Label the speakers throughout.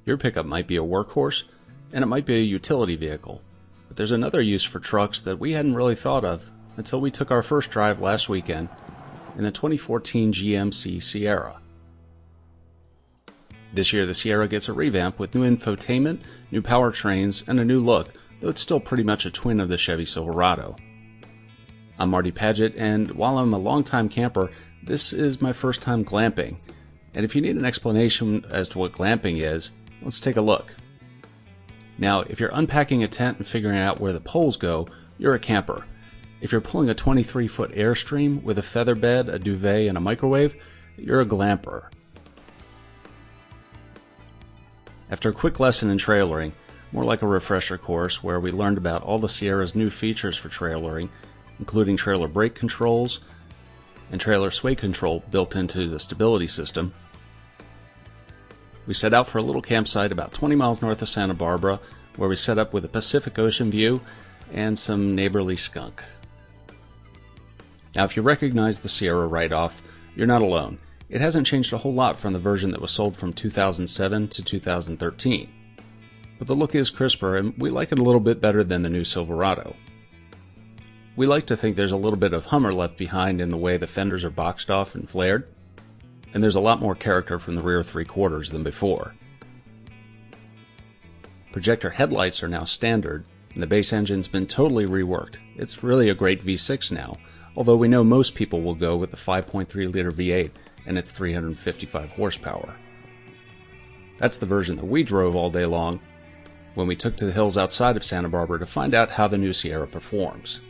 Speaker 1: Your pickup might be a workhorse, and it might be a utility vehicle, but there's another use for trucks that we hadn't really thought of until we took our first drive last weekend in the 2014 GMC Sierra. This year the Sierra gets a revamp with new infotainment, new powertrains, and a new look, though it's still pretty much a twin of the Chevy Silverado. I'm Marty Paget, and while I'm a longtime camper, this is my first time glamping. And if you need an explanation as to what glamping is, let's take a look. Now, if you're unpacking a tent and figuring out where the poles go, you're a camper. If you're pulling a 23-foot Airstream with a feather bed, a duvet, and a microwave, you're a glamper. After a quick lesson in trailering, more like a refresher course where we learned about all the Sierra's new features for trailering, including trailer brake controls and trailer sway control built into the stability system, we set out for a little campsite about 20 miles north of Santa Barbara, where we set up with a Pacific Ocean view and some neighborly skunk. Now, if you recognize the Sierra right off, you're not alone. It hasn't changed a whole lot from the version that was sold from 2007 to 2013. But the look is crisper, and we like it a little bit better than the new Silverado. We like to think there's a little bit of Hummer left behind in the way the fenders are boxed off and flared, and there's a lot more character from the rear three-quarters than before. Projector headlights are now standard, and the base engine's been totally reworked. It's really a great V6 now, although we know most people will go with the 5.3-liter V8 and its 355 horsepower. That's the version that we drove all day long when we took to the hills outside of Santa Barbara to find out how the new Sierra performs.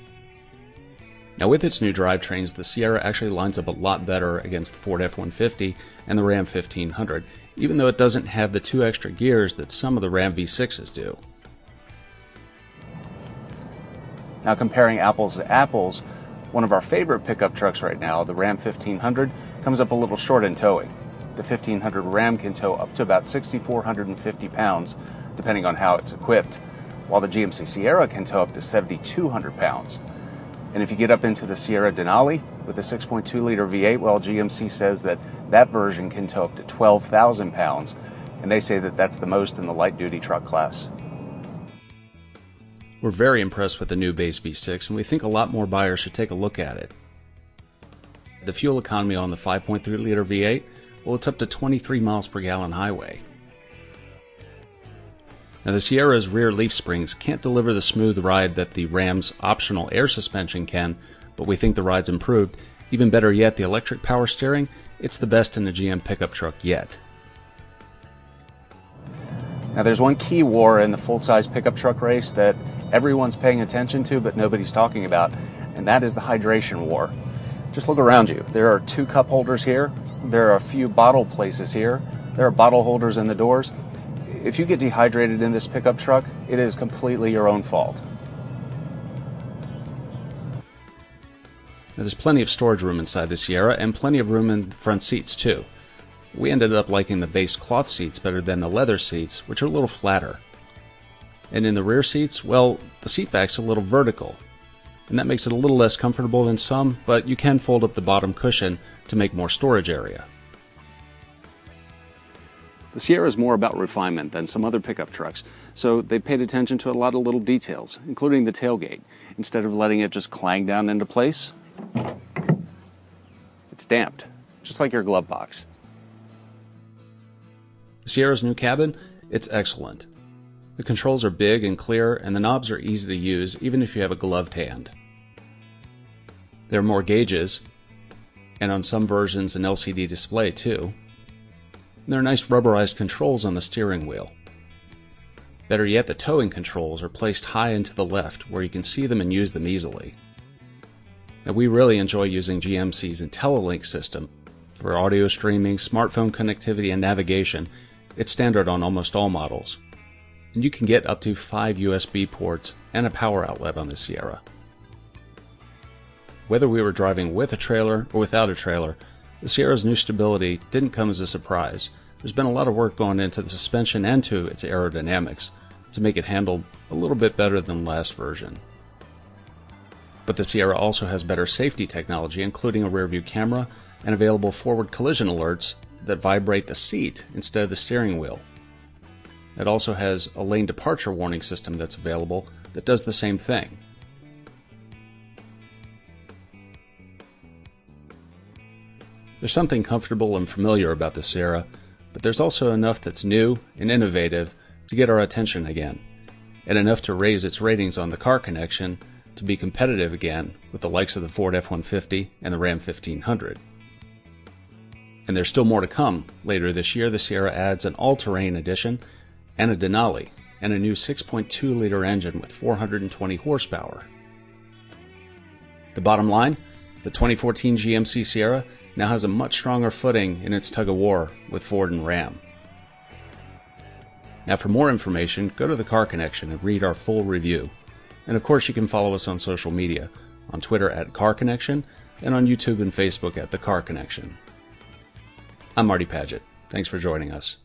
Speaker 1: Now, with its new drivetrains, the Sierra actually lines up a lot better against the Ford F-150 and the Ram 1500, even though it doesn't have the 2 extra gears that some of the Ram V6s do. Now, comparing apples to apples, one of our favorite pickup trucks right now, the Ram 1500, comes up a little short in towing. The 1500 Ram can tow up to about 6,450 pounds, depending on how it's equipped, while the GMC Sierra can tow up to 7,200 pounds. And if you get up into the Sierra Denali with a 6.2-liter V8, well, GMC says that that version can tow up to 12,000 pounds, and they say that that's the most in the light-duty truck class. We're very impressed with the new base V6, and we think a lot more buyers should take a look at it. The fuel economy on the 5.3-liter V8, well, it's up to 23 miles per gallon highway. Now, the Sierra's rear leaf springs can't deliver the smooth ride that the Ram's optional air suspension can, but we think the ride's improved. Even better yet, the electric power steering, it's the best in a GM pickup truck yet. Now, there's one key war in the full-size pickup truck race that everyone's paying attention to but nobody's talking about, and that is the hydration war. Just look around you. There are 2 cup holders here. There are a few bottle places here. There are bottle holders in the doors. If you get dehydrated in this pickup truck, it is completely your own fault. Now, there's plenty of storage room inside the Sierra and plenty of room in the front seats too. We ended up liking the base cloth seats better than the leather seats, which are a little flatter. And in the rear seats, well, the seat back's a little vertical, and that makes it a little less comfortable than some, but you can fold up the bottom cushion to make more storage area. The Sierra is more about refinement than some other pickup trucks, so they paid attention to a lot of little details, including the tailgate. Instead of letting it just clang down into place, it's damped, just like your glove box. The Sierra's new cabin, it's excellent. The controls are big and clear, and the knobs are easy to use even if you have a gloved hand. There are more gauges, and on some versions an LCD display too. And there are nice rubberized controls on the steering wheel. Better yet, the towing controls are placed high and to the left, where you can see them and use them easily. Now, we really enjoy using GMC's IntelliLink system for audio streaming, smartphone connectivity, and navigation. It's standard on almost all models. And you can get up to 5 USB ports and a power outlet on the Sierra. Whether we were driving with a trailer or without a trailer, the Sierra's new stability didn't come as a surprise. There's been a lot of work going into the suspension and to its aerodynamics to make it handle a little bit better than the last version. But the Sierra also has better safety technology, including a rear view camera and available forward collision alerts that vibrate the seat instead of the steering wheel. it also has a lane departure warning system that's available that does the same thing. There's something comfortable and familiar about the Sierra, but there's also enough that's new and innovative to get our attention again, and enough to raise its ratings on the Car Connection to be competitive again with the likes of the Ford F-150 and the Ram 1500. And there's still more to come. Later this year, the Sierra adds an all-terrain edition and a Denali, and a new 6.2-liter engine with 420 horsepower. The bottom line, the 2014 GMC Sierra now has a much stronger footing in its tug-of-war with Ford and Ram. Now for more information, go to the Car Connection and read our full review. And of course you can follow us on social media, on Twitter at Car Connection, and on YouTube and Facebook at The Car Connection. I'm Marty Paget. Thanks for joining us.